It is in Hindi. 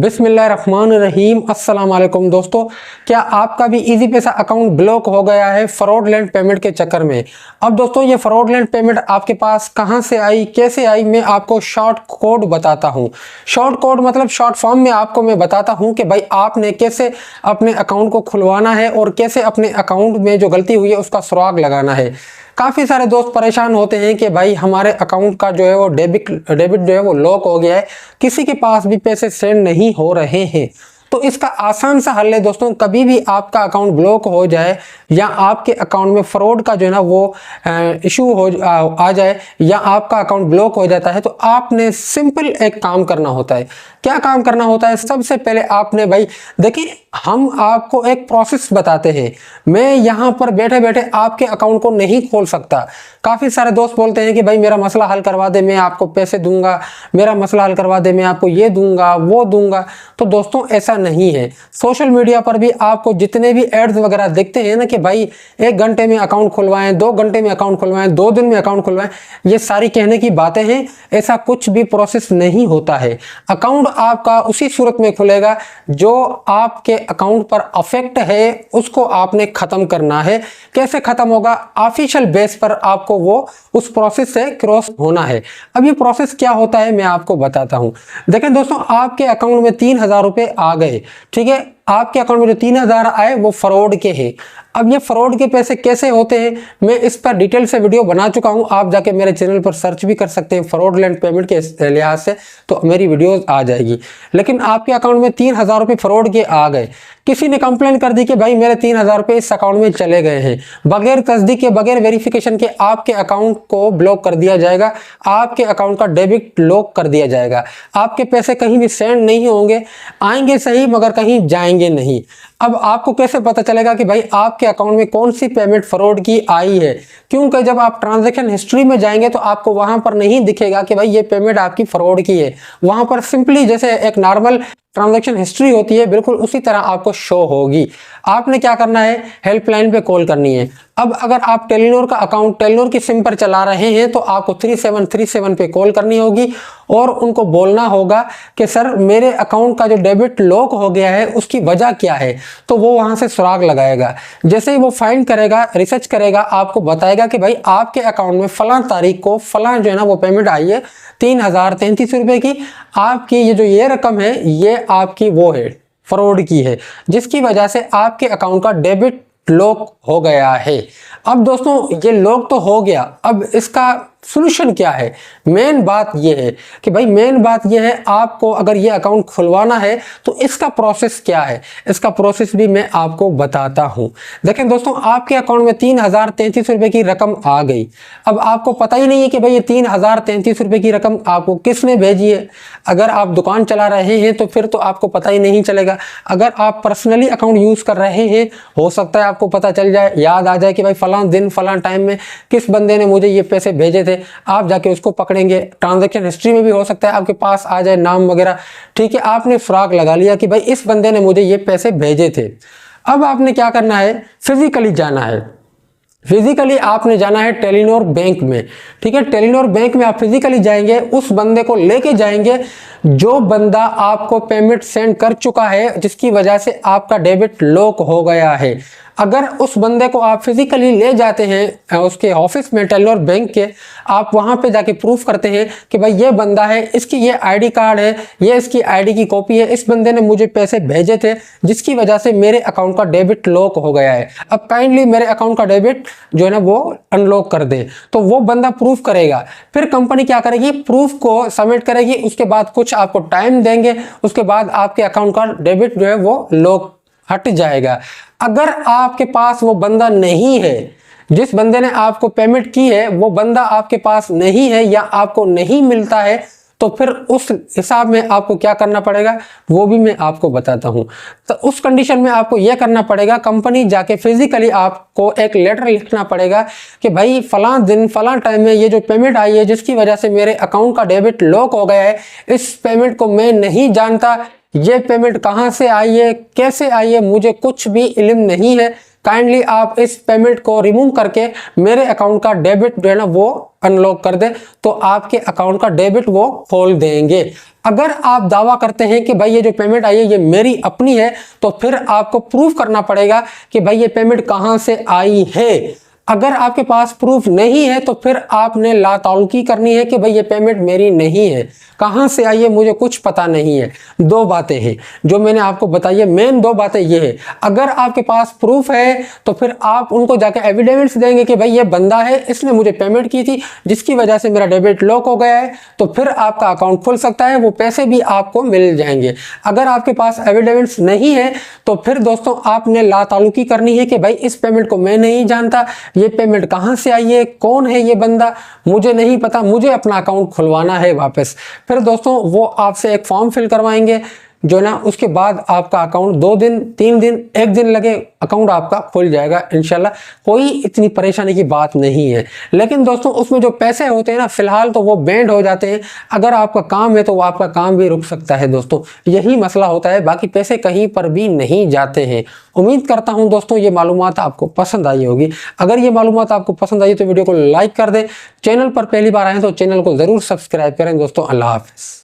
बिस्मिल्लाहिर्रहमानिर्रहीम। अस्सलाम वालेकुम दोस्तों, क्या आपका भी इजी पैसा अकाउंट ब्लॉक हो गया है फ्रॉडलेंट पेमेंट के चक्कर में? अब दोस्तों ये फ्रॉडलेंट पेमेंट आपके पास कहां से आई, कैसे आई, मैं आपको शॉर्ट कोड बताता हूं। शॉर्ट कोड मतलब शॉर्ट फॉर्म में आपको मैं बताता हूं कि भाई आपने कैसे अपने अकाउंट को खुलवाना है और कैसे अपने अकाउंट में जो गलती हुई है उसका सुराग लगाना है। काफ़ी सारे दोस्त परेशान होते हैं कि भाई हमारे अकाउंट का जो है वो डेबिट जो है वो लॉक हो गया है, किसी के पास भी पैसे सेंड नहीं हो रहे हैं। तो इसका आसान सा हल है दोस्तों, कभी भी आपका अकाउंट ब्लॉक हो जाए या आपके अकाउंट में फ्रॉड का जो है ना वो इशू आ जाए या आपका अकाउंट ब्लॉक हो जाता है, तो आपने सिंपल एक काम करना होता है। क्या काम करना होता है? सबसे पहले आपने भाई देखिए, हम आपको एक प्रोसेस बताते हैं। मैं यहाँ पर बैठे बैठे आपके अकाउंट को नहीं खोल सकता। काफ़ी सारे दोस्त बोलते हैं कि भाई मेरा मसला हल करवा दे, मैं आपको पैसे दूंगा, मेरा मसला हल करवा दे, मैं आपको ये दूंगा वो दूंगा। तो दोस्तों ऐसा नहीं है। सोशल मीडिया पर भी आपको जितने भी एड्स वगैरह दिखते हैं ना कि भाई 1 घंटे में अकाउंट खुलवाएं, 2 घंटे में अकाउंट खुलवाएं, 2 दिन में अकाउंट खुलवाएं, ये सारी कहने की बातें हैं। ऐसा कुछ भी प्रोसेस नहीं होता है। अकाउंट आपका उसी सूरत में खुलेगा जो आपके अकाउंट पर अफेक्ट है उसको आपने खत्म करना है। कैसे खत्म होगा? ऑफिशियल बेस पर आपको वो उस प्रोसेस से क्रॉस होना है। अब ये प्रोसेस क्या होता है मैं आपको बताता हूं। देखें दोस्तों, आपके अकाउंट में 3,000 रुपए आ गए, ठीक है। आपके अकाउंट में जो 3,000 आए वो फ्रॉड के हैं। अब ये फ्रॉड के पैसे कैसे होते हैं मैं इस पर डिटेल से वीडियो बना चुका हूं। आप जाके मेरे चैनल पर सर्च भी कर सकते हैं फ्रॉडलेंट पेमेंट के लिहाज से, तो मेरी वीडियोस आ जाएगी। लेकिन आपके अकाउंट में 3,000 रुपये फ्रॉड के आ गए। किसी ने कंप्लेन कर दी कि भाई मेरे 3,000 रुपये इस अकाउंट में चले गए हैं। बगैर तस्दीक के, बगैर वेरिफिकेशन के आपके अकाउंट को ब्लॉक कर दिया जाएगा। आपके अकाउंट का डेबिट लॉक कर दिया जाएगा। आपके पैसे कहीं भी सेंड नहीं होंगे, आएंगे सही मगर कहीं जाएंगे नहीं। अब आपको कैसे पता चलेगा कि भाई आपके अकाउंट में कौन सी पेमेंट फ्रॉड की आई है? क्योंकि जब आप ट्रांजैक्शन हिस्ट्री में जाएंगे तो आपको वहां पर नहीं दिखेगा कि भाई ये पेमेंट आपकी फ्रॉड की है। वहां पर सिंपली जैसे एक नॉर्मल ट्रांजैक्शन हिस्ट्री होती है, बिल्कुल उसी तरह आपको शो होगी। आपने क्या करना है? हेल्पलाइन पे कॉल करनी है। अब अगर आप टेलीनॉर का अकाउंट टेलीनॉर की सिम पर चला रहे हैं तो आपको 3737 पे कॉल करनी होगी और उनको बोलना होगा कि सर मेरे अकाउंट का जो डेबिट लॉक हो गया है उसकी वजह क्या है। तो वो वहां से सुराग लगाएगा। जैसे ही वो फाइंड करेगा, रिसर्च करेगा, आपको बताएगा कि भाई आपके अकाउंट में फलां तारीख को फलां जो है ना वो पेमेंट आई है 3,033 रुपए की। आपकी ये रकम है ये आपकी वो है फ्रॉड की है, जिसकी वजह से आपके अकाउंट का डेबिट लॉक हो गया है। अब दोस्तों ये लॉक तो हो गया, अब इसका सॉल्यूशन क्या है? मेन बात ये है कि भाई मेन बात ये है, आपको अगर ये अकाउंट खुलवाना है तो इसका प्रोसेस क्या है, इसका प्रोसेस भी मैं आपको बताता हूं। देखें दोस्तों, आपके अकाउंट में 3,033 रुपए की रकम आ गई। अब आपको पता ही नहीं है कि भाई ये 3,033 रुपए की रकम आपको किसने भेजी है। अगर आप दुकान चला रहे हैं तो फिर तो आपको पता ही नहीं चलेगा। अगर आप पर्सनली अकाउंट यूज कर रहे हैं, हो सकता है आपको पता चल जाए, याद आ जाए कि भाई फलां दिन फलां टाइम में किस बंदे ने मुझे ये पैसे भेजे थे। आप जाके उसको पकड़ेंगे। ट्रांजैक्शन हिस्ट्री में भी हो सकता है आपके पास आ जाए नाम वगैरह, ठीक है। आपने सुराग लगा लिया कि भाई इस बंदे ने मुझे ये पैसे भेजे थे। अब आपने क्या करना है? फिजिकली जाना है। फिजिकली आपने जाना है टेलीनॉर बैंक में, ठीक है। टेलीनॉर बैंक में आप फिजिकली जाएंगे, उस बंदे को लेके जाएंगे जो बंदा आपको पेमेंट सेंड कर चुका है, जिसकी वजह से आपका डेबिट लॉक हो गया है। अगर उस बंदे को आप फिजिकली ले जाते हैं उसके ऑफिस में टेलीनॉर बैंक के, आप वहां पे जाके प्रूफ करते हैं कि भाई ये बंदा है, इसकी ये आईडी कार्ड है, ये इसकी आईडी की कॉपी है, इस बंदे ने मुझे पैसे भेजे थे जिसकी वजह से मेरे अकाउंट का डेबिट लॉक हो गया है। अब काइंडली मेरे अकाउंट का डेबिट जो है ना वो अनलॉक कर दे। तो वो बंदा प्रूफ करेगा। फिर कंपनी क्या करेगी? प्रूफ को सबमिट करेगी। उसके बाद कुछ आपको टाइम देंगे, उसके बाद आपके अकाउंट का डेबिट जो है वो लॉक हट जाएगा। अगर आपके पास वो बंदा नहीं है, जिस बंदे ने आपको पेमेंट की है वो बंदा आपके पास नहीं है या आपको नहीं मिलता है, तो फिर उस हिसाब में आपको क्या करना पड़ेगा वो भी मैं आपको बताता हूं। तो उस कंडीशन में आपको यह करना पड़ेगा, कंपनी जाके फिजिकली आपको एक लेटर लिखना पड़ेगा कि भाई फलां दिन फलां टाइम में ये जो पेमेंट आई है जिसकी वजह से मेरे अकाउंट का डेबिट लॉक हो गया है, इस पेमेंट को मैं नहीं जानता, ये पेमेंट कहाँ से आई है, कैसे आई है, मुझे कुछ भी इल्म नहीं है, काइंडली आप इस पेमेंट को रिमूव करके मेरे अकाउंट का डेबिट जो है ना वो अनलॉक कर दे, तो आपके अकाउंट का डेबिट वो खोल देंगे। अगर आप दावा करते हैं कि भाई ये जो पेमेंट आई है ये मेरी अपनी है, तो फिर आपको प्रूफ करना पड़ेगा कि भाई ये पेमेंट कहां से आई है। अगर आपके पास प्रूफ नहीं है तो फिर आपने लाताल्लुकी करनी है कि भाई ये पेमेंट मेरी नहीं है, कहां से आई है मुझे कुछ पता नहीं है। दो बातें हैं जो मैंने आपको बताई है, मेन दो बातें ये है। अगर आपके पास प्रूफ है तो फिर आप उनको जाके एविडेंस देंगे कि भाई ये बंदा है, इसने मुझे पेमेंट की थी जिसकी वजह से मेरा डेबिट लॉक हो गया है, तो फिर आपका अकाउंट खुल सकता है, वो पैसे भी आपको मिल जाएंगे। अगर आपके पास एविडेंस नहीं है तो फिर दोस्तों आपने लाताल्लुकी करनी है कि भाई इस पेमेंट को मैं नहीं जानता, ये पेमेंट कहां से आई है, कौन है ये बंदा, मुझे नहीं पता, मुझे अपना अकाउंट खुलवाना है वापस। फिर दोस्तों वो आपसे एक फॉर्म फिल करवाएंगे जो ना, उसके बाद आपका अकाउंट 2 दिन 3 दिन 1 दिन लगे, अकाउंट आपका खुल जाएगा इंशाल्लाह। कोई इतनी परेशानी की बात नहीं है। लेकिन दोस्तों उसमें जो पैसे होते हैं ना, फिलहाल तो वो बैंड हो जाते हैं। अगर आपका काम है तो वो आपका काम भी रुक सकता है दोस्तों, यही मसला होता है, बाकी पैसे कहीं पर भी नहीं जाते हैं। उम्मीद करता हूं दोस्तों ये मालूमात आपको पसंद आई होगी। अगर ये मालूमात आपको पसंद आई तो वीडियो को लाइक कर दें, चैनल पर पहली बार आए तो चैनल को जरूर सब्सक्राइब करें दोस्तों। अल्लाह हाफिज़।